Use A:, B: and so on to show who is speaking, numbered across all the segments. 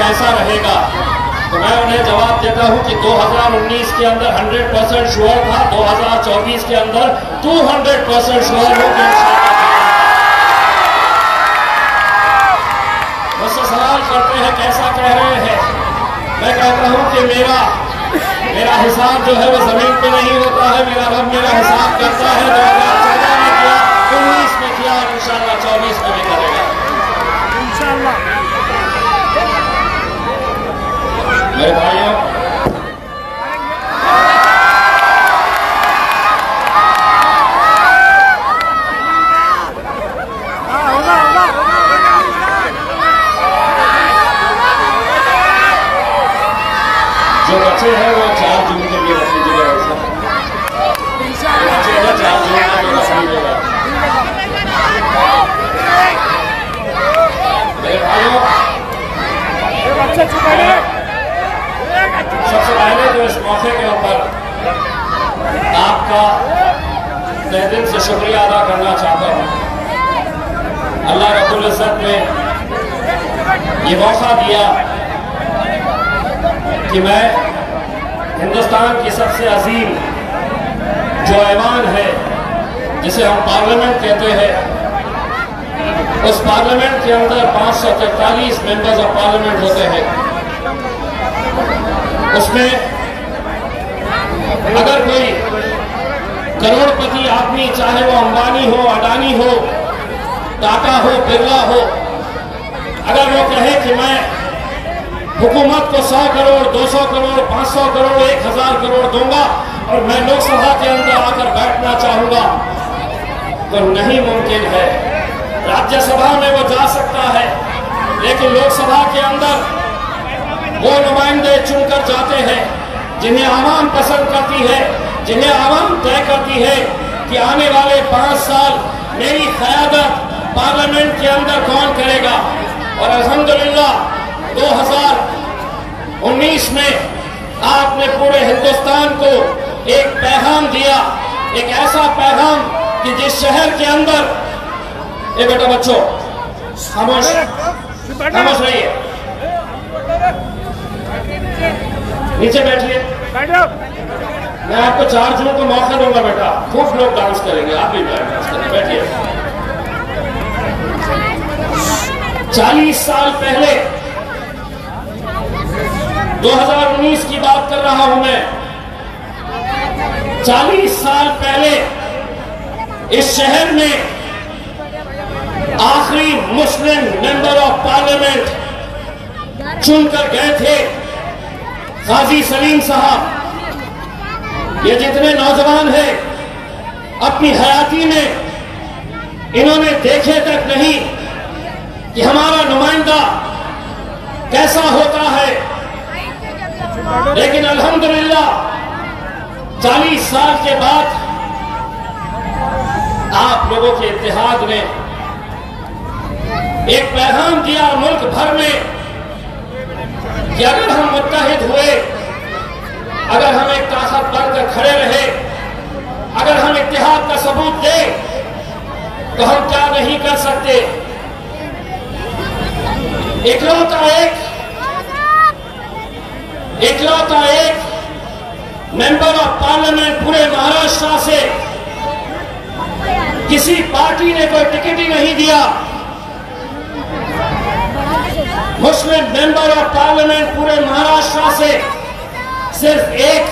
A: कैसा रहेगा। तो मैं उन्हें जवाब देता हूं कि 2019 के अंदर 100% श्योर था, 2024 के अंदर 200% श्योर हो गया। मुझसे सवाल करते हैं कैसा कह रहे हैं। मैं कहता हूं कि मेरा हिसाब जो है वो जमीन पे नहीं होता है, मेरा रब मेरा हिसाब करता है। 2014 में किया, 19 में किया और इंशाल्लाह 24 में भी करेगा इंशाल्लाह। मेरे भाइयों, जो बच्चे हैं वो 4 जून के लिए रख लीजिएगा। बच्चे हैं 4 जून के लिए रख लीजिएगा। मेरे भाइयों, सबसे पहले तो इस मौके के ऊपर आपका तहे दिल से शुक्रिया अदा करना चाहता हूँ। अल्लाह रब्बुल इज़्ज़त ने ये मौका दिया कि मैं हिंदुस्तान की सबसे अजीम जो ऐवान है, जिसे हम पार्लियामेंट कहते हैं, उस पार्लियामेंट के अंदर 543 मेंबर्स ऑफ पार्लियामेंट होते हैं। उसमें अगर कोई करोड़पति आदमी, चाहे वो अंबानी हो, अडानी हो, टाटा हो, बिरला हो, अगर वो कहे कि मैं हुकूमत को 100 करोड़, 200 करोड़, 500 करोड़, 1000 करोड़ दूंगा और मैं लोकसभा के अंदर आकर बैठना चाहूंगा, तो नहीं मुमकिन है। राज्यसभा में वो जा सकता है, लेकिन लोकसभा के अंदर वो नुमाइंदे चुनकर जाते हैं जिन्हें आवाम पसंद करती है, जिन्हें आवाम तय करती है कि आने वाले 5 साल मेरी क़यादत पार्लियामेंट के अंदर कौन करेगा। और अल्हम्दुलिल्लाह 2019 में आपने पूरे हिंदुस्तान को एक पैगाम दिया, एक ऐसा पैगाम कि जिस शहर के अंदर, ये बेटा बच्चों खामोश रहिए, नीचे बैठिए। मैं आपको 4 जून को मौका दूंगा बेटा, खूब लोग डांस करेंगे, आप भी डांस करेंगे, बैठिए। 40 साल पहले 2019 की बात कर रहा हूं मैं, 40 साल पहले इस शहर में आखिरी मुस्लिम मेंबर ऑफ पार्लियामेंट चुनकर गए थे गाजी सलीम साहब। ये जितने नौजवान हैं, अपनी हयाती में इन्होंने देखे तक नहीं कि हमारा नुमाइंदा कैसा होता है, लेकिन अल्हम्दुलिल्लाह 40 साल के बाद आप लोगों के इत्तेहाद ने एक पैगाम दिया मुल्क भर में कि अगर हम मुत्तहिद हुए, अगर हम एक ताकत बनकर खड़े रहे, अगर हम इत्तेहाद का सबूत दें, तो हम क्या नहीं कर सकते। इकलौता एक मेंबर ऑफ पार्लियामेंट पूरे महाराष्ट्र से किसी पार्टी ने कोई टिकट ही नहीं दिया। मुस्लिम मेंबर ऑफ पार्लियामेंट पूरे महाराष्ट्र से सिर्फ एक,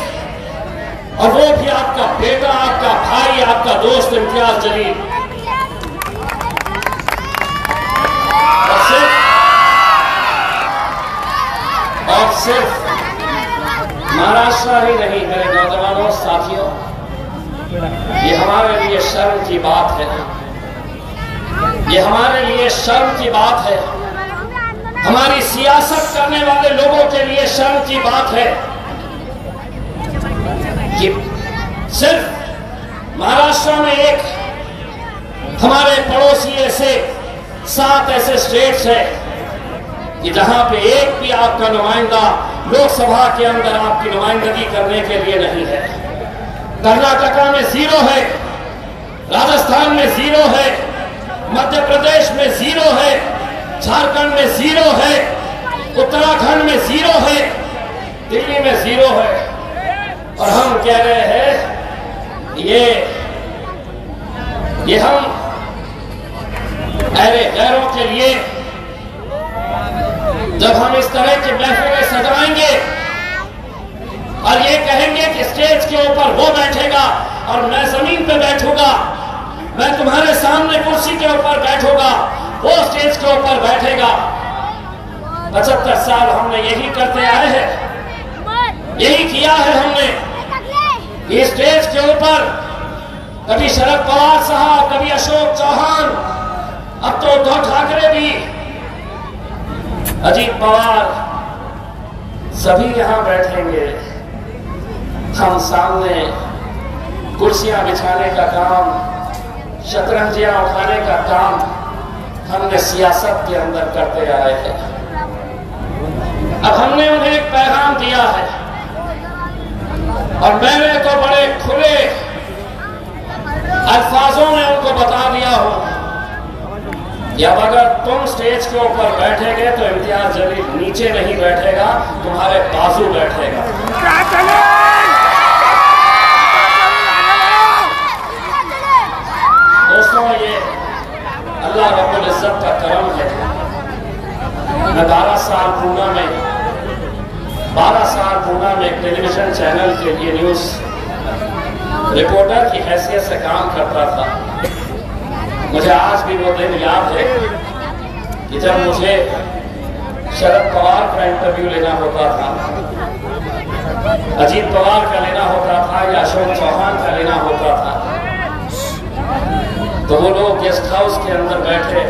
A: और वो भी आपका बेटा, आपका भाई, आपका दोस्त इम्तियाज जलील। और सिर्फ महाराष्ट्र ही नहीं, मेरे नौजवानों साथियों, ये हमारे लिए शर्म की बात है, ये हमारे लिए शर्म की बात है, हमारी सियासत करने वाले लोगों के लिए शर्म की बात है कि सिर्फ महाराष्ट्र में एक हमारे पड़ोसी ऐसे 7 ऐसे स्टेट्स है कि जहां पे एक भी आपका नुमाइंदा लोकसभा के अंदर आपकी नुमाइंदगी करने के लिए नहीं है। कर्नाटका में 0 है, राजस्थान में 0 है, मध्य प्रदेश में 0 है, झारखंड में 0 है, उत्तराखंड इस तरह की महफिलें सजाएंगे और ये कहेंगे कि स्टेज के ऊपर वो बैठेगा और मैं जमीन पे बैठूंगा, मैं तुम्हारे सामने कुर्सी के ऊपर बैठूंगा, वो स्टेज के ऊपर बैठेगा। 75 साल हमने यही करते आए हैं, यही किया है हमने। इस स्टेज के ऊपर कभी शरद पवार साहब, कभी अशोक चौहान, अब तो उद्धव ठाकरे भी, अजीत पवार, सभी यहां बैठेंगे। हम सामने कुर्सियां बिछाने का काम, शतरंजियां उठाने का काम हमने सियासत के अंदर करते आए हैं। अब हमने उन्हें एक पैगाम दिया है और मैंने तो बड़े खुले अल्फाजों में उनको बता दिया हो कि अब अगर तुम स्टेज के ऊपर बैठेगे तो इम्तियाज जलील नीचे नहीं बैठेगा, तुम्हारे बाजू बैठेगा। दोस्तों, ये अल्लाह रब्बुल इज्जत का करम है। मैं 12 साल पूना में एक टेलीविजन चैनल के लिए न्यूज रिपोर्टर की हैसियत से काम करता था। मुझे आज भी वो दिन याद है कि जब मुझे शरद पवार का इंटरव्यू लेना होता था, अजीत पवार का लेना होता था या अशोक चौहान का लेना होता था, तो वो लोग गेस्ट हाउस के अंदर बैठे,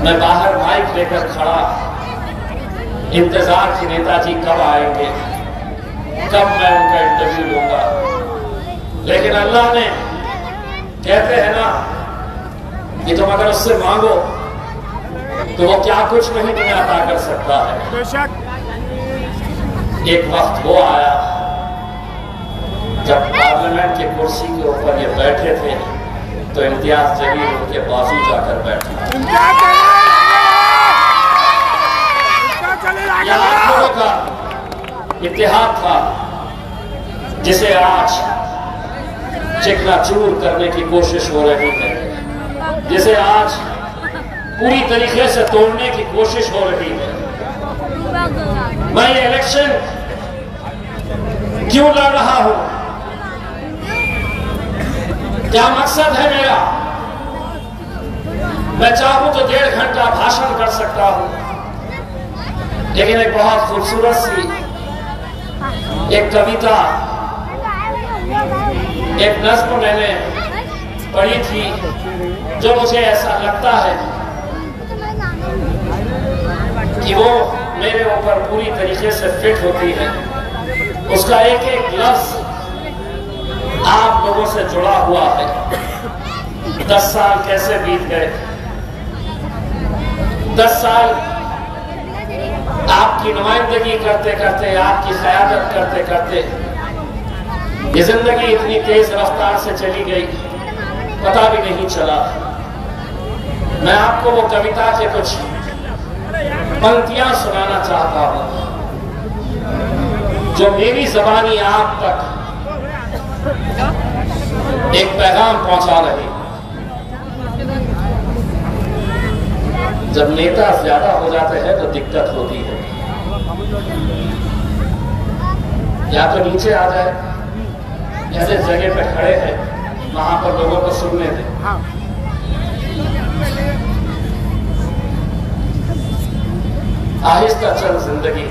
A: मैं बाहर माइक लेकर खड़ा, इंतजार कि नेताजी कब आएंगे, कब मैं उनका इंटरव्यू लूंगा। लेकिन अल्लाह ने, कहते हैं ना कि तुम अगर उससे मांगो तो वो क्या कुछ नहीं तुम्हें अता कर सकता है। एक वक्त वो आया जब पार्लियामेंट की कुर्सी के ऊपर ये बैठे थे तो इम्तियाज जलील उनके बाजू जाकर बैठा। यह आप लोगों का इत्तेहाद था जिसे आज चिकनाचूर करने की कोशिश हो रही है, जिसे आज पूरी तरीके से तोड़ने की कोशिश हो रही है। मैं ये इलेक्शन क्यों लड़ रहा हूं, क्या मकसद है मेरा? मैं चाहूं तो 1.5 घंटा भाषण कर सकता हूं, लेकिन एक बहुत खूबसूरत सी एक कविता, एक नज्म मैंने पढ़ी थी जो मुझे ऐसा लगता है कि वो मेरे ऊपर पूरी तरीके से फिट होती है। उसका एक एक लफ्ज आप लोगों से जुड़ा हुआ है। 10 साल कैसे बीत गए, 10 साल आपकी नुमाइंदगी करते करते, आपकी क़यादत करते करते ये जिंदगी इतनी तेज रफ्तार से चली गई, पता भी नहीं चला। मैं आपको वो कविता के कुछ पंक्तियां सुनाना चाहता हूं जो मेरी ज़बानी आप तक एक पैगाम पहुंचा रही। जब नेता ज्यादा हो जाते हैं तो दिक्कत होती है, या तो नीचे आ जाए, ऐसे जगह पे खड़े हैं वहां पर लोगों को सुनने दें। आहिस्ता चल जिंदगी,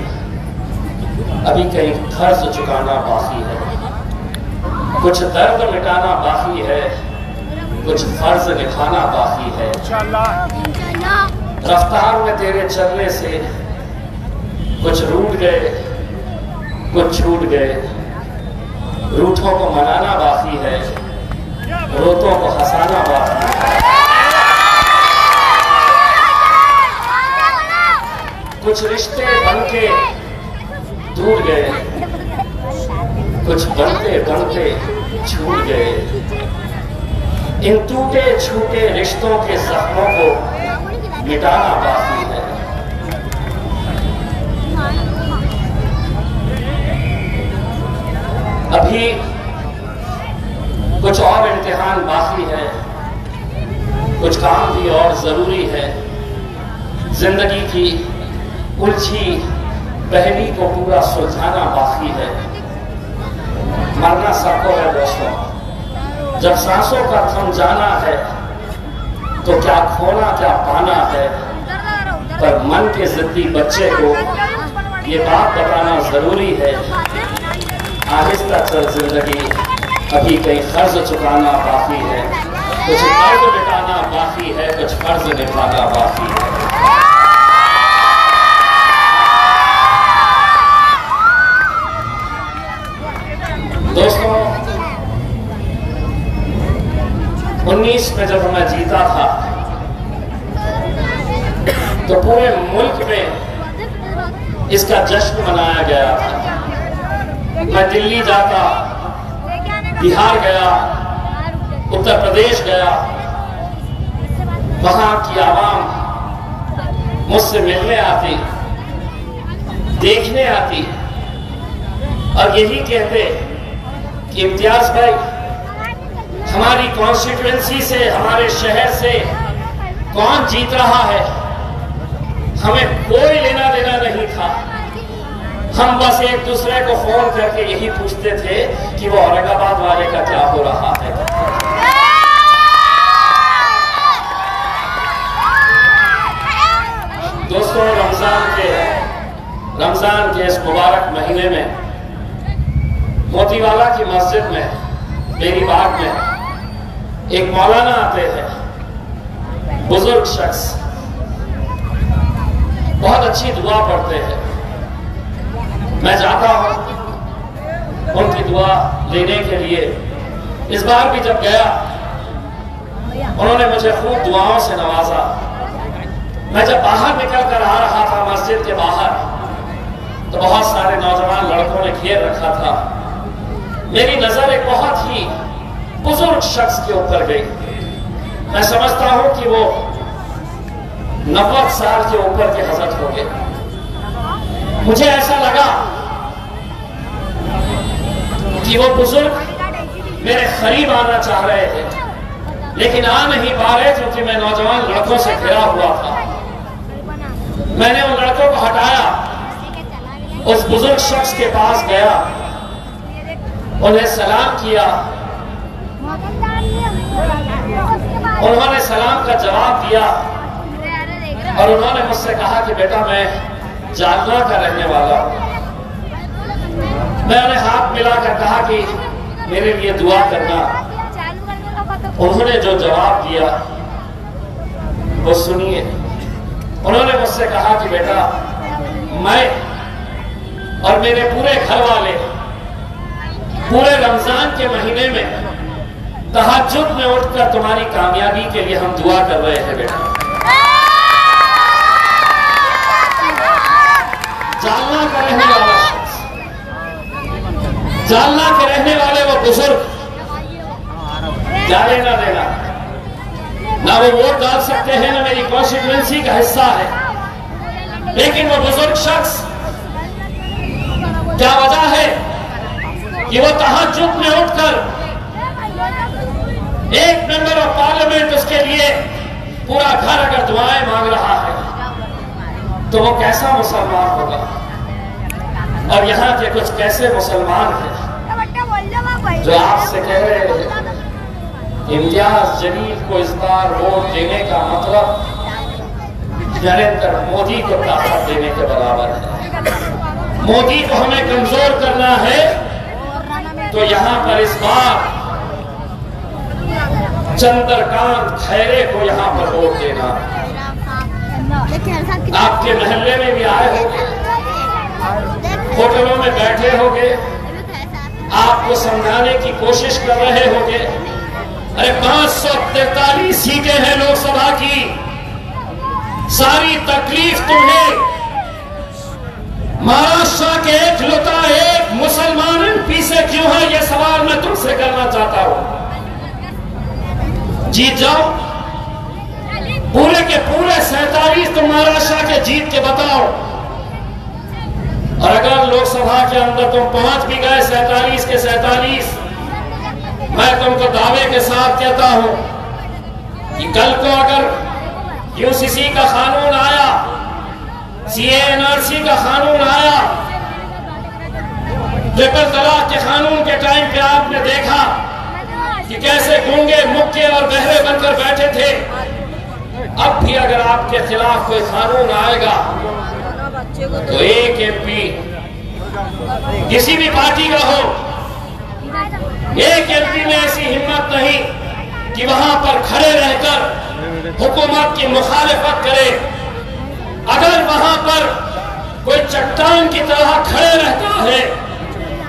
A: अभी कहीं कर्ज चुकाना बाकी है, कुछ दर्द मिटाना बाकी है, कुछ फर्ज निभाना बाकी है। रफ्तार में तेरे चलने से कुछ रूठ गए, कुछ छूट गए। रूठों को मनाना बाकी है, रोतों को हंसाना बाकी है। कुछ रिश्ते बनके टूट गए, कुछ बनते बनते छूट गए। इन टूटे छूटे रिश्तों के जख्मों को मिटाना बाकी है। अभी कुछ और इम्तिहान बाकी है, कुछ काम भी और जरूरी है। जिंदगी की उलझी पहली को पूरा सुलझाना बाकी है। मरना सबको है दोस्तों, जब सांसों का थम जाना है तो क्या खोना क्या पाना है। पर मन के जिद्दी बच्चे को ये बात बताना जरूरी है, आहिस्ता चल जिंदगी, अभी कई कर्ज चुकाना बाकी है, कुछ कर्ज मिटाना बाकी है, कुछ कर्ज निभाना बाकी है। दोस्तों 19 में जब मैं जीता था तो पूरे मुल्क में इसका जश्न मनाया गया था। मैं दिल्ली जाता, बिहार गया, उत्तर प्रदेश गया, वहां की आवाम मुझसे मिलने आती, देखने आती और यही कहते कि इम्तियाज भाई, हमारी कॉन्स्टिट्यूएंसी से, हमारे शहर से कौन जीत रहा है, हमें कोई लेना देना नहीं था। हम बस एक दूसरे को फोन करके यही पूछते थे कि वो औरंगाबाद वाले का क्या हो रहा है। दोस्तों रमजान के इस मुबारक महीने में मोतीवाला की मस्जिद में, मेरी बाग में एक मौलाना आते हैं, बुजुर्ग शख्स, बहुत अच्छी दुआ पढ़ते हैं। मैं जाता हूं उनकी दुआ लेने के लिए। इस बार भी जब गया उन्होंने मुझे खूब दुआओं से नवाजा। मैं जब बाहर निकल कर आ रहा था मस्जिद के बाहर तो बहुत सारे नौजवान लड़कों ने घेर रखा था। मेरी नजर एक बहुत ही बुजुर्ग शख्स के ऊपर गई। मैं समझता हूं कि वो 90 साल के ऊपर के हजरत हो गए। मुझे ऐसा लगा कि वो बुजुर्ग मेरे करीब आना चाह रहे थे, लेकिन आ नहीं पा रहे क्योंकि मैं नौजवान लड़कों से घिरा हुआ था। मैंने उन लड़कों को हटाया, उस बुजुर्ग शख्स के पास गया, उन्हें सलाम किया। उन्होंने सलाम का जवाब दिया और उन्होंने मुझसे कहा कि बेटा मैं जालना का रहने वाला हूं। मैंने हाथ मिलाकर कहा कि मेरे लिए दुआ करना। उन्होंने जो जवाब दिया वो सुनिए। उन्होंने मुझसे कहा कि बेटा मैं और मेरे पूरे घर वाले पूरे रमजान के महीने में तहज्जुद में उठकर तुम्हारी कामयाबी के लिए हम दुआ कर रहे हैं बेटा। जालना का रहने वाला शख्स, जालना के रहने वाले वो बुजुर्ग, क्या लेना देना, ना वो वोट डाल सकते हैं ना मेरी कॉन्स्टिट्यूएंसी का हिस्सा है, लेकिन वो बुजुर्ग शख्स, क्या वजह है कि वो तहज्जुद में उठकर एक मेंबर ऑफ पार्लियामेंट उसके लिए पूरा घर अगर दुआएं मांग रहा है तो वो कैसा मुसलमान होगा। और यहाँ के कुछ कैसे मुसलमान हैं जो आपसे कह रहे हैं इम्तियाज जलील को इस बार वोट देने का मतलब नरेंद्र मोदी को ताकत देने के बराबर है। मोदी को हमें कमजोर करना है तो यहाँ पर इस बार चंद्रकांत खैरे को यहाँ पर वोट देना। आपके महल्ले में भी आए होंगे, होटलों में बैठे होंगे, आपको समझाने की कोशिश कर रहे होंगे। अरे 543 सीटें हैं लोकसभा की, सारी तकलीफ तुम्हें महाराष्ट्र के एकलौता एक मुसलमान एमपी से क्यों है, यह सवाल मैं तुमसे करना चाहता हूं। जीत जाओ, पूरे के पूरे 47 तुम महाराष्ट्र के जीत के बताओ। और अगर लोकसभा के अंदर तुम पहुंच भी गए 47 के 47, मैं तुमको दावे के साथ कहता हूं कि कल को अगर यूसीसी का कानून आया CA/NRC का कानून आया, ट्रिपल तलाक के कानून के टाइम पे आपने देखा कि कैसे गूंगे, मुक्के और बहरे बनकर बैठे थे। अब भी अगर आपके खिलाफ कोई कानून आएगा तो एक MP किसी भी पार्टी का हो, एक MP में ऐसी हिम्मत नहीं कि वहां पर खड़े रहकर हुकूमत की मुखालिफत करे। अगर वहां पर कोई चट्टान की तरह खड़े रहता है,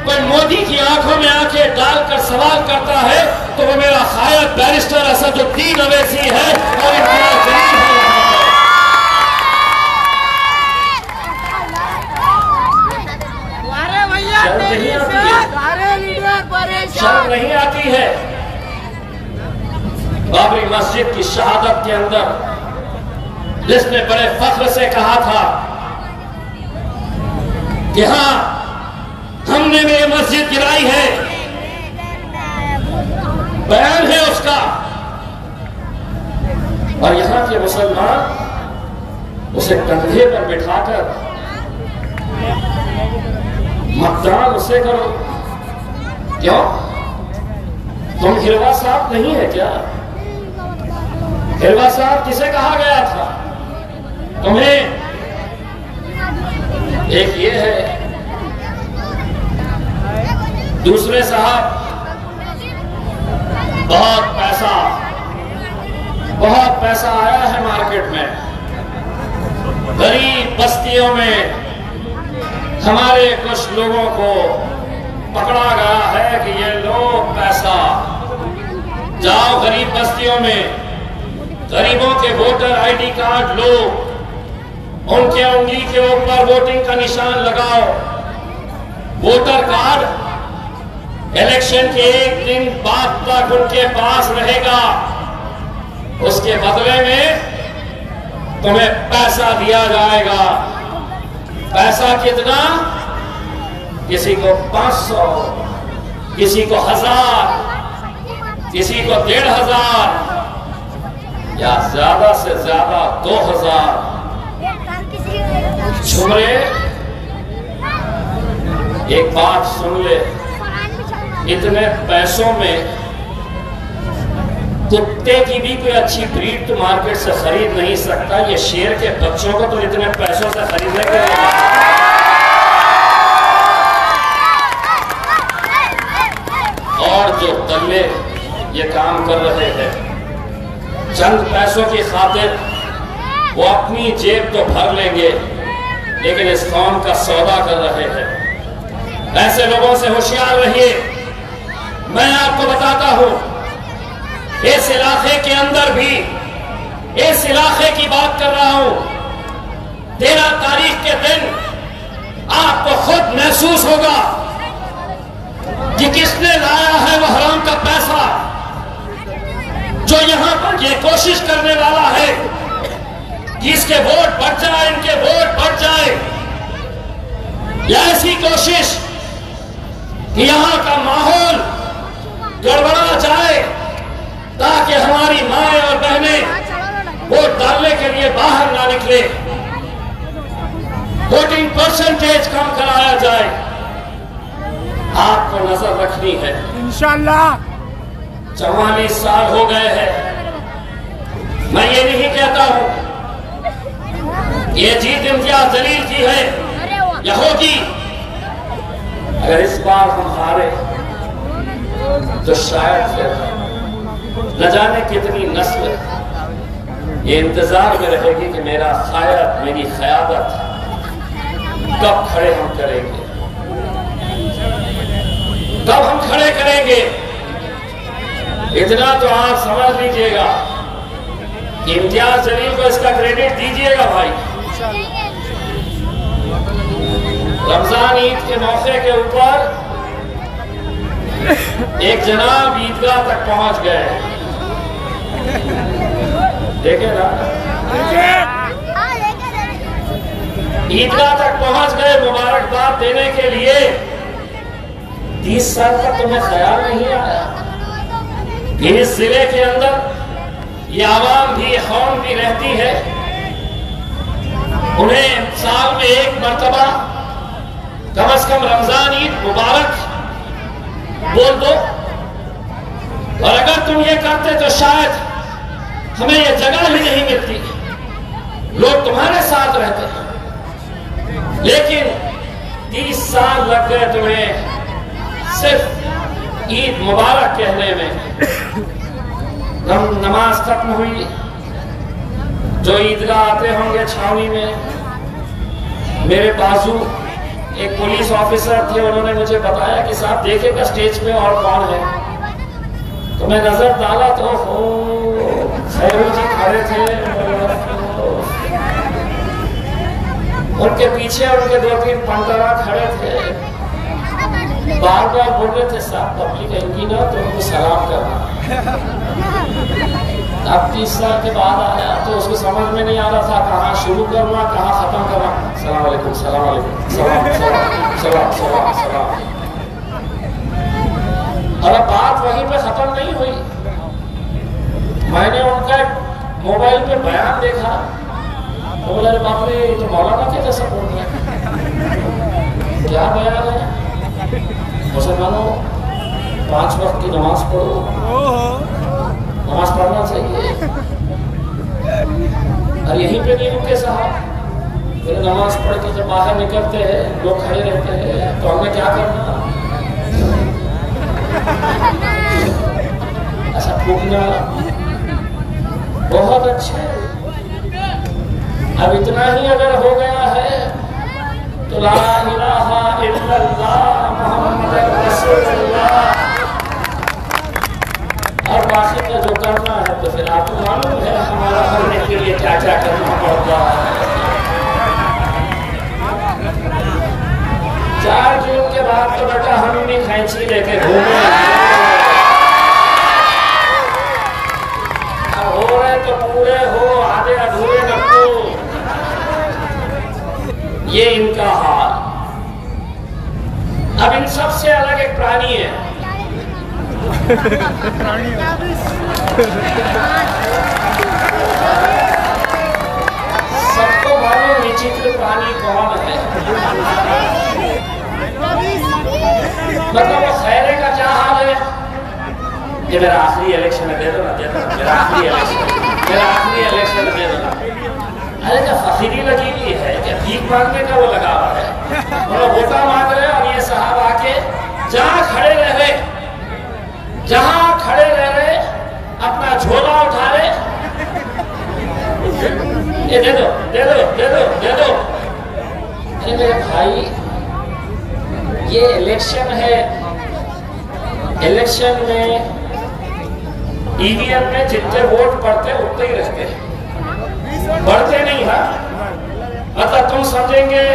A: कोई मोदी की आंखों में आंखें डालकर सवाल करता है, तो वो मेरा खायद बैरिस्टर असदुद्दीन अवैसी है और इम्तियाज जलील है। शर्म नहीं आती है। बाबरी मस्जिद की शहादत के अंदर जिसने बड़े फख्र से कहा था कि हाँ, हमने ये मस्जिद गिराई है, बयान है उसका, और यहां के मुसलमान उसे कंधे पर बिठाकर मतदान उसे करो। क्यों? तुम हिरवा साहब नहीं है क्या? हिरवा साहब किसे कहा गया था? तुम्हें एक ये है, दूसरे साहब बहुत पैसा आया है मार्केट में, गरीब बस्तियों में हमारे कुछ लोगों को पकड़ा गया है कि ये लो पैसा, जाओ गरीब बस्तियों में गरीबों के वोटर ID कार्ड लो, उनके उंगली के ऊपर वोटिंग का निशान लगाओ। वोटर कार्ड इलेक्शन के एक दिन बाद तक उनके पास रहेगा, उसके बदले में तुम्हें पैसा दिया जाएगा। पैसा कितना? किसी को 500, किसी को 1000, किसी को 1500 या ज्यादा से ज्यादा 2000। छुमरे, एक बात सुन ले, इतने पैसों में कुत्ते की भी कोई अच्छी ब्रीड तो मार्केट से खरीद नहीं सकता, ये शेर के बच्चों को तो इतने पैसों से खरीदने के लिए। और जो दल्ले ये काम कर रहे हैं, चंद पैसों की खातिर वो अपनी जेब तो भर लेंगे, लेकिन इस कौम का सौदा कर रहे हैं। ऐसे लोगों से होशियार रहिए। मैं आपको बताता हूं, इस इलाके के अंदर भी, इस इलाके की बात कर रहा हूं, 13 तारीख के दिन आपको खुद महसूस होगा कि किसने लाया है वो हराम का पैसा, जो यहां पर ये कोशिश करने वाला है कि इसके वोट बढ़ जाए, इनके वोट बढ़ जाए, या ऐसी कोशिश कि यहां का माहौल गड़बड़ा जाए ताकि हमारी माएं और बहनें वोट डालने के लिए बाहर ना निकले, वोटिंग परसेंटेज कम कराया जाए। आपको नजर रखनी है।
B: इंशाअल्लाह
A: 44 साल हो गए हैं। मैं ये नहीं कहता हूं ये जीत इम्तियाज जलील की है या होगी। अगर इस बार हम हारे तो शायद फिर न जाने कितनी नस्ल ये इंतजार में रहेगी कि मेरा क़यादत, मेरी क़यादत कब खड़े हम करेंगे, कब हम खड़े करेंगे। इतना तो आप समझ लीजिएगा कि इम्तियाज जलील को इसका क्रेडिट दीजिएगा भाई। रमजान ईद के मौके के ऊपर एक जनाब ईदगाह तक पहुंच गए, देखे ना, ईदगाह तक पहुंच गए मुबारकबाद देने के लिए। 30 साल तक तुम्हें ख्याल नहीं आया कि इस जिले के अंदर ये आवाम भी, कौम भी रहती है, उन्हें साल में एक मर्तबा कम से कम रमजान ईद मुबारक बोल दो। और अगर तुम ये करते तो शायद हमें ये जगह ही नहीं मिलती, लोग तुम्हारे साथ रहते हैं। लेकिन 30 साल लग गए तुम्हें सिर्फ ईद मुबारक कहने में। नमाज खत्म हुई, जो ईदगाह आते होंगे छावनी में, मेरे बाजू एक पुलिस ऑफिसर थे, उन्होंने मुझे बताया कि साहब देखेगा स्टेज पे और कौन है। तो मैं नजर डाला तो खैरू जी खड़े थे, उनके पीछे उनके 2-3 पंडरा खड़े थे, बार बार बोल रहे थे साहब पब्लिक आएंगी ना तो उनको सलाम करना। अब 30 साल के बाद आया तो उसको समझ में नहीं आ रहा था कहाँ शुरू करना कहाँ खत्म करना। सलाम वालेकुम, सलाम वालेकुम, सलाम सलाम सलाम सलाम सलाम। और अब बात वहीं पे खत्म नहीं हुई। मैंने उनका मोबाइल पे बयान देखा तो बोला अरे बाप रे तो मौलाना के जैसा बोल रहे हैं। क्या बयान है? मुसलमानों 5 वक्त की नमाज पढ़ो, नमाज पढ़ना चाहिए। और यहीं पे नहीं रुके साहब, फिर नमाज पढ़ के जब बाहर निकलते हैं लोग खड़े रहते हैं तो हमें क्या करना? ऐसा फूकना बहुत अच्छा है। अब इतना ही अगर हो गया है तो ला इलाहा इल्लल्लाह मुहम्मद रसूलुल्लाह, और बाकी का जो करना है तो फिर आपको मालूम है हमारा करने के लिए क्या क्या करना पड़ता है। 4 जून के बाद तो बेटा हम भी खैंची लेके घूमे, अब हो रहे तो पूरे हो, आधे अधूरे न हो, ये इनका हाल। अब इन सबसे अलग एक प्राणी है। सबको मालूम विचित्र प्राणी कौन है? मतलब वो खैरे का क्या हाल है? ये मेरा आखिरी इलेक्शन है, दे दो ना, दे दो, मेरा आखिरी इलेक्शन दे दो। अरे क्या फकीरी लगी हुई है क्या? भीख मांगने का वो लगा हुआ है, वो वोटा मांग रहे और ये साहब आके जहाँ खड़े रहे अपना झोला उठा रहे, ये दे दो दे दो दे दो दे दो। अरे मेरे भाई ये इलेक्शन है, इलेक्शन में ईवीएम में जितने वोट पड़ते उतने ही रहते हैं, बढ़ते नहीं है। मतलब तुम समझेंगे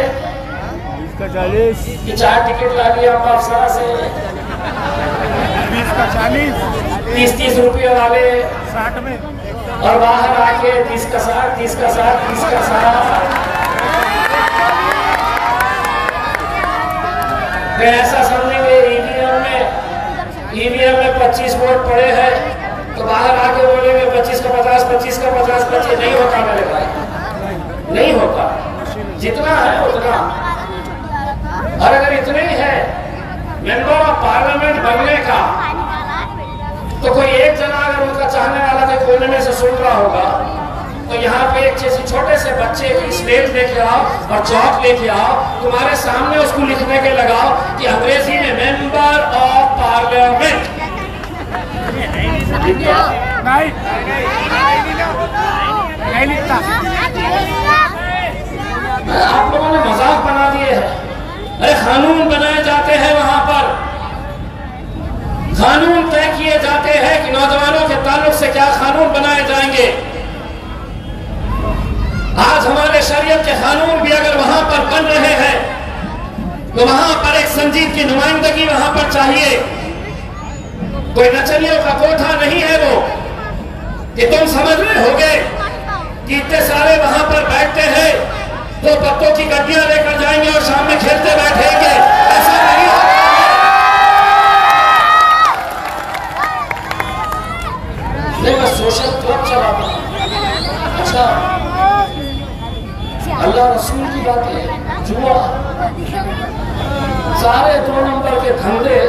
A: कि 4 टिकट ला लिया हम अफसरा से,
B: 20 का 40,
A: 30 रुपये वाले
B: 60 में,
A: और बाहर आके 30 का 60, 30 का 60, 30 का 60। ऐसा समझेंगे ईवीएम में 25 वोट पड़े हैं तो बाहर आके बोलेंगे 25 का 50, 25 का 50, 25। नहीं होता मेरे भाई, नहीं होता। जितना है उतना, और अगर इतने ही है मेंबर ऑफ पार्लियामेंट बनने का तो कोई एक जना अगर उनका चाहने वाला के कोने में से सुन रहा होगा तो यहाँ पे एक जैसे छोटे से बच्चे की स्लेट लेके आओ और चौक लेके आओ, तुम्हारे सामने उसको लिखने के लगाओ कि अंग्रेजी में मेंबर ऑफ पार्लियामेंट।
B: नहीं लिखता।
A: आप लोगों ने मजाक बना दिए हैं। अरे कानून बनाए जाते हैं, वहां पर कानून तय किए जाते हैं कि नौजवानों के ताल्लुक से क्या कानून बनाए जाएंगे। आज हमारे शरीयत के कानून भी अगर वहां पर बन रहे हैं तो वहां पर एक संजीद की नुमाइंदगी वहां पर चाहिए। कोई नचनियों का कोठा नहीं है वो कि तुम समझ रहे होगे कि इतने सारे वहां पर बैठते हैं तो पत्तों की गड्डियां लेकर जाएंगे और सामने खेलते बैठेंगे, ऐसा नहीं है। नहीं, मैं सोशल क्लब चलाता हूं। अच्छा, अल्लाह हुआ। सारे 2 नंबर के धंधे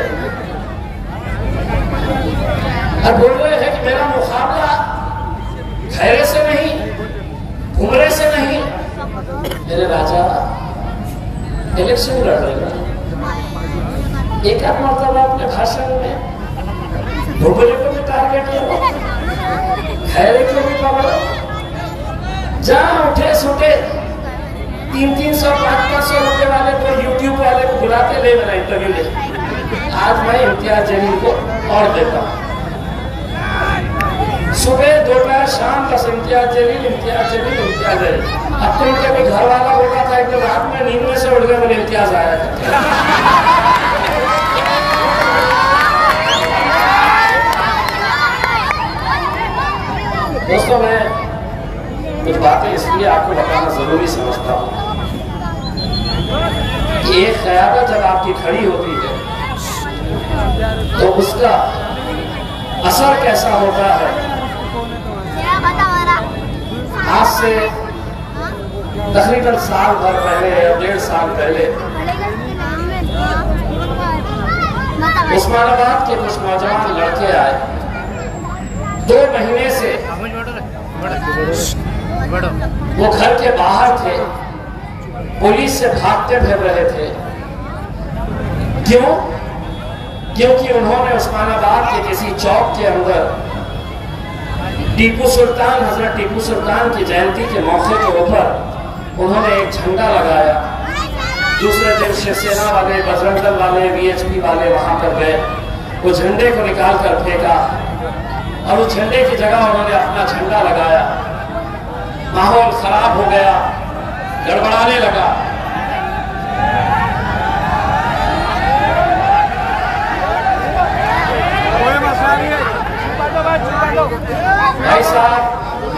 A: और बोल रहे हैं कि मेरा मुकाबला खैरे से नहीं, घुमरे से नहीं। मेरे राजा इलेक्शन लड़ रहे हैं, एक आध मरतबा अपने भाषण में घुमरे को भी टारगेट करो, खैरे को भी पकड़ो। जहां उठे सुटे 300-500 रुपए वाले को यूट्यूब वाले को बुलाते, ले मेरा इंटरव्यू ले। आज मैं इम्तियाज जलील को और देता हूँ, सुबह दोपहर शाम बस इम्तियाज जलील, इम्तियाज जलील, इम्तियाज जलील। अब तो उनके कोई घर वाला बोला था, एक तो रात में नींद में से उठ गए, मुझे इम्तियाज आया था। दोस्तों, मैं कुछ बातें इसलिए आपको बताना जरूरी समझता हूँ कि एक क़यादत जब आपकी खड़ी होती है तो उसका असर कैसा होता है। आज से तकरीबन साल भर पहले या 1.5 साल पहले उस्मानाबाद के कुछ नौजवान लड़के आए। 2 महीने से वो घर के बाहर थे, पुलिस से भागते फिर रहे थे। क्यों? क्योंकि उन्होंने उस्मानाबाद के किसी चौक के अंदर टीपू सुल्तान, हजरत टीपू सुल्तान की जयंती के मौके के ऊपर उन्होंने एक झंडा लगाया। दूसरे दिन शिवसेना वाले, बजरंग दल वाले, वीएचपी वाले वहां पर गए, वो झंडे को निकाल कर फेंका और उस झंडे की जगह उन्होंने अपना झंडा लगाया। माहौल खराब हो गया, गड़बड़ाने लगा। भाई साहब,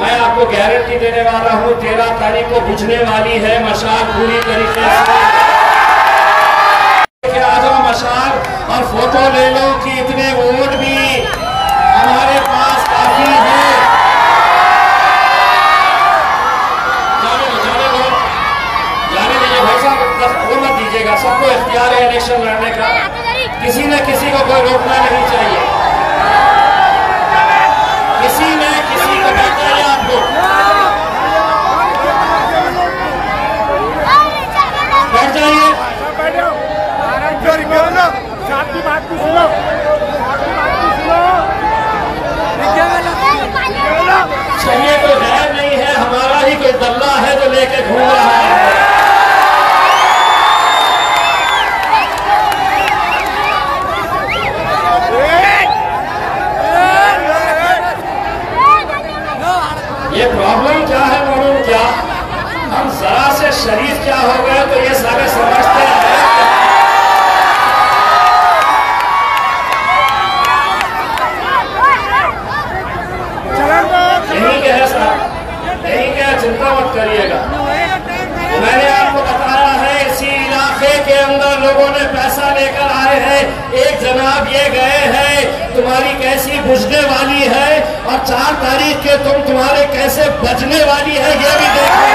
A: मैं आपको गारंटी देने वाला हूं, 13 तारीख को बुझने वाली है मशाल पूरी तरीके से। आ जाओ मशाल और फोटो ले लो कि इतने वोट भी हमारे पास काफी है। जाने दीजिए भाई साहब, वो मत दीजिएगा। सबको इख्तियार है इलेक्शन लड़ने का, किसी न किसी को कोई रोकना नहीं चाहिए। किसी ने किसी को कहता है आपको बैठ जाइए। चाहिए कोई गैर नहीं है, हमारा ही कोई दल्ला है जो लेके घूम रहा है। ये प्रॉब्लम क्या है मालूम क्या? हम जरा से शरीफ क्या हो गए तो ये सारे समझते हैं। यही क्या है साहब, यही क्या, चिंता मत करिएगा। मैंने आपको बताया है, इसी इलाके के अंदर लोगों ने पैसा लेकर आए हैं। एक जनाब ये गए हैं तुम्हारी कैसी बुझने वाली है, और 4 तारीख के तुम्हारे कैसे बजने वाली है ये भी देखो।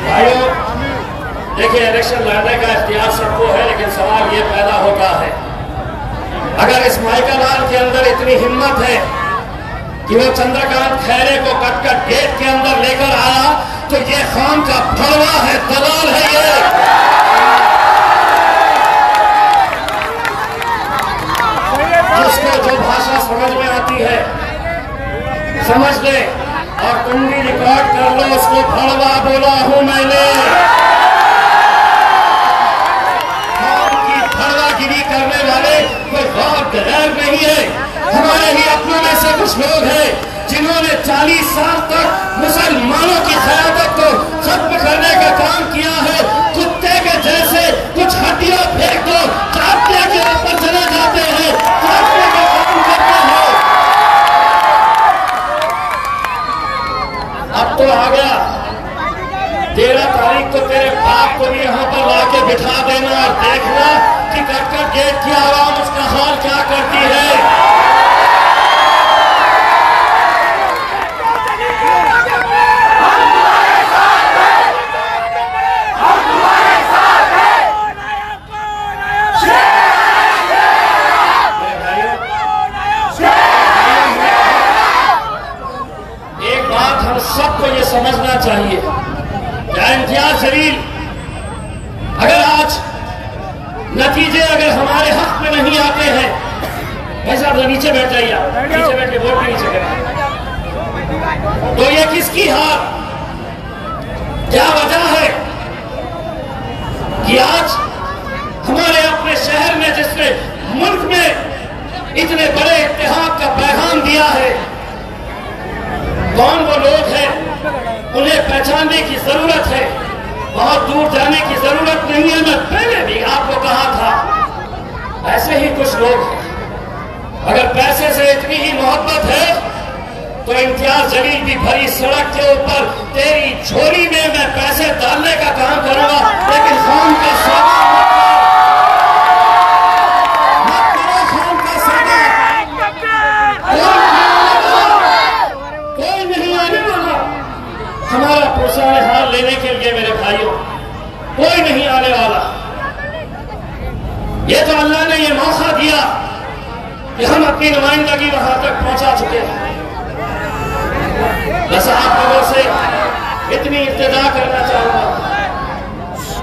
A: भाइयों देखिए, इलेक्शन लड़ने का इख्तियार सबको है, लेकिन सवाल ये पैदा होता है, अगर इस माइकललाल के अंदर इतनी हिम्मत है कि वो चंद्रकांत खैरे को कट गेट के अंदर लेकर आया, तो ये खान का फड़वा है, दलाल है ये। जिसको जो भाषा समझ में आती है समझ ले, और तुम भी रिकॉर्ड कर लो, उसको फड़वा बोला हूं मैंने। फड़वागिरी करने वाले कोई गैर नहीं है, हमारे ही अपनों में से कुछ लोग हैं जिन्होंने 40 साल तक मुसलमानों की क़यादत को खत्म करने का काम किया है। कुत्ते के जैसे कुछ हड्डियां फेंक दो, चाटने के ऊपर चले जाते हैं, चाटने का काम करते हैं। अब तो आ गया 13 तारीख को तेरे बाप को भी यहाँ पर लाके बिठा देना और देखना कि कट गेट की आवाम उसका हाल क्या करती है। सबको ये समझना चाहिए कि इम्तियाज जलील अगर आज नतीजे अगर हमारे हक में नहीं आते हैं, भाई साहब नीचे बैठ जाइए, नीचे बैठ के वोट के नीचे करें, तो ये किसकी हार, क्या वजह है कि आज हमारे अपने शहर में जिसने मुल्क में इतने बड़े इत्तेहाद का पैगाम दिया है, कौन वो लोग हैं, उन्हें पहचानने की जरूरत है, बहुत दूर जाने की जरूरत नहीं है। मैं पहले भी आपको कहा था, ऐसे ही कुछ लोग हैं, अगर पैसे से इतनी ही मोहब्बत है तो इम्तियाज जलील भी भरी सड़क के ऊपर तेरी झोली में मैं पैसे डालने का काम करूंगा, लेकिन खान का सौदा मत करो, खान का सौदा कोई नहीं आने वाला हमारा पुरसाने हार लेने के लिए। मेरे भाइयों, कोई नहीं आने वाला। ये तो अल्लाह ने ये मौका दिया कि हम अपनी नुमाइंदगी वहां तक पहुंचा चुके हैं। बस आप लोगों से इतनी इल्तिजा करना चाहूंगा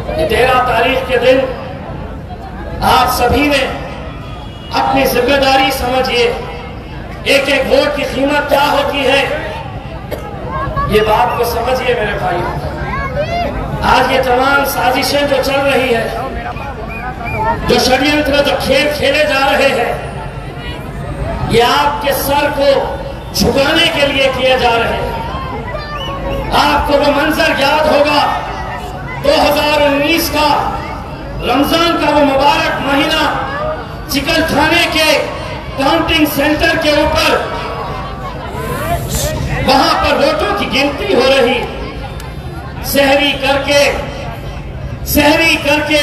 A: कि 13 तारीख के दिन आप सभी ने अपनी जिम्मेदारी समझिए, एक एक वोट की कीमत क्या होती है, ये बात को समझिए मेरे भाई। आज ये तमाम साजिशें जो चल रही है, जो षड्यंत्र, जो खेल खेले जा रहे हैं, ये आपके सर को झुकाने के लिए किए जा रहे हैं। आपको वो मंजर याद होगा 2019 का रमजान का वो मुबारक महीना, चिकल थाने के काउंटिंग सेंटर के ऊपर वहां पर वोटों की गिनती हो रही, सहरी करके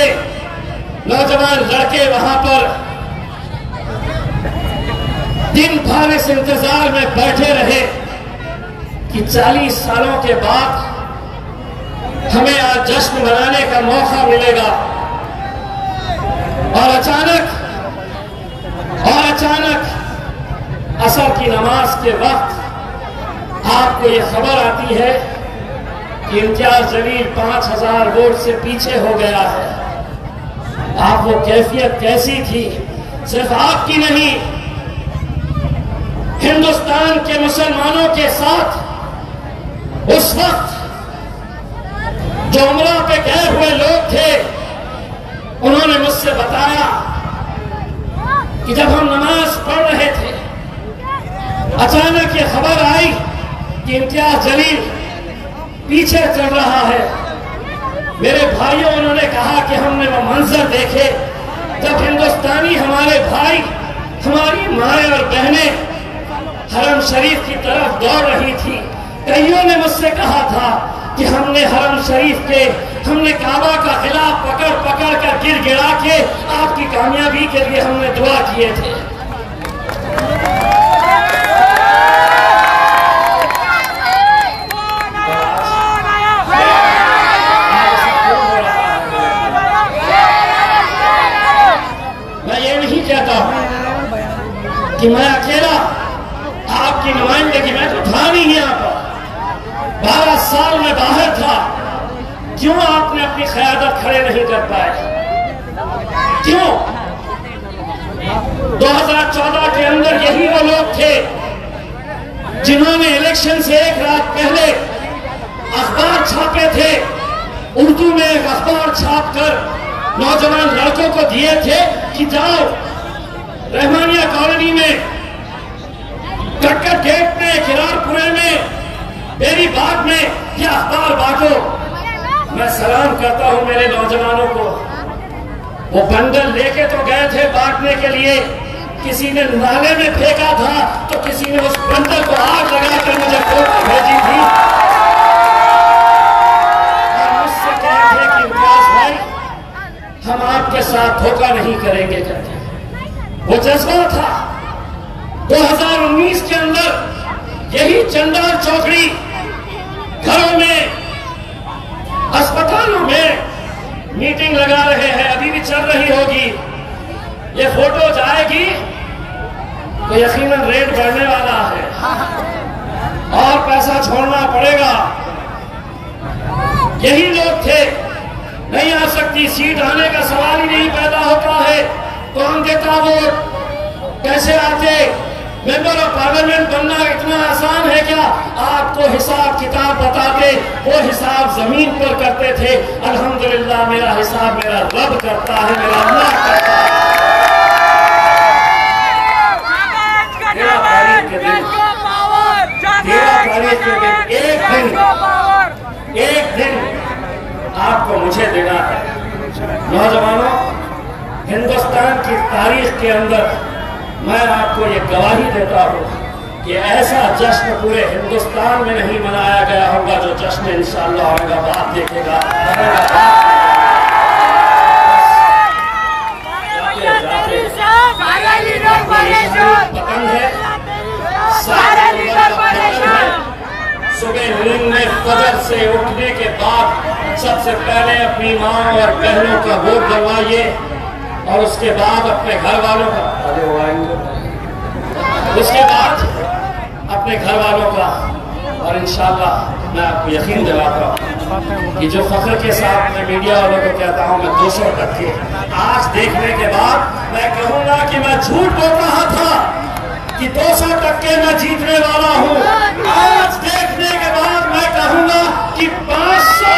A: नौजवान लड़के वहां पर दिन भर इस इंतजार में बैठे रहे कि 40 सालों के बाद हमें आज जश्न मनाने का मौका मिलेगा। और अचानक असर की नमाज के वक्त आपको यह खबर आती है कि इम्तियाज जलील 5000 वोट से पीछे हो गया है। आप वो कैफियत कैसी थी, सिर्फ आपकी नहीं, हिंदुस्तान के मुसलमानों के साथ उस वक्त जो उमरा पे गए हुए लोग थे, उन्होंने मुझसे बताया कि जब हम नमाज पढ़ रहे थे, अचानक ये खबर आई कि इम्तियाज जलील पीछे चल रहा है। मेरे भाइयों, उन्होंने कहा कि हमने वो मंजर देखे जब हिंदुस्तानी हमारे भाई, हमारी माएं और बहनें हरम शरीफ की तरफ दौड़ रही थी। कईयों ने मुझसे कहा था कि हमने हरम शरीफ के, हमने काबा का खिलाफ पकड़ पकड़ कर गिरा के आपकी कामयाबी के लिए हमने दुआ किए थे। मैं ये नहीं कहता कि मैं अकेला आपकी नुमाइंदगी में तो था नहीं यहाँ पर, 12 साल में बाहर था। क्यों आपने अपनी क़यादत खड़े नहीं कर पाए? क्यों? 2014 के अंदर यही वो लोग थे जिन्होंने इलेक्शन से एक रात पहले अखबार छापे थे, उर्दू में एक अखबार छापकर नौजवान लड़कों को दिए थे कि जाओ रहमानिया कॉलोनी में, कटकट गेट में, किरारपुरे में, बेरी बाग में यह अखबार बांटो। मैं सलाम करता हूं मेरे नौजवानों को। वो बंडल लेके तो गए थे बांटने के लिए, किसी ने नाले में फेंका था तो किसी ने उस बंडल को आग लगाकर मुझे फोटो भेजी थी और मुझसे कहे थे कि इम्तियाज भाई, हम आपके साथ धोखा नहीं करेंगे कहते। वो जज्बा था 2019 के अंदर। यही चंडाल चौकड़ी घरों में, अस्पतालों में मीटिंग लगा रहे हैं, अभी भी चल रही होगी। ये फोटो जाएगी तो यकीनन रेट बढ़ने वाला है और पैसा छोड़ना पड़ेगा। यही लोग थे। नहीं आ सकती, सीट आने का सवाल ही नहीं पैदा होता है। कौन देता वोट, कैसे आते? मेंबर ऑफ पार्लियामेंट बनना इतना आसान है क्या? आपको हिसाब किताब बताते, वो हिसाब जमीन पर करते थे। अल्हम्दुलिल्लाह मेरा हिसाब मेरा रब करता है, मेरा अल्लाह करता है। 13 तारीख के दिन एक दिन आपको मुझे देना है। नौजवानों, हिंदुस्तान की तारीख के अंदर मैं आपको ये गवाही देता हूँ कि ऐसा जश्न पूरे हिंदुस्तान में नहीं मनाया गया होगा जो जश्न इंशाअल्लाह औरंगाबाद देखेगा। पतंग है, सुबह नींद में फजर से उठने के बाद सबसे पहले अपनी माँ और बहनों का वोट डलवाइए और उसके बाद अपने घर वालों का, उसके बाद अपने घर वालों का। और इंशाअल्लाह मैं आपको यकीन दिलाता हूँ कि जो फख्र के साथ मैं मीडिया वालों को कहता हूँ मैं 200 टक्के आज देखने के बाद मैं कहूँगा कि मैं झूठ बोल रहा था कि 200 टक्के मैं जीतने वाला हूँ। आज देखने के बाद मैं कहूँगा कि 500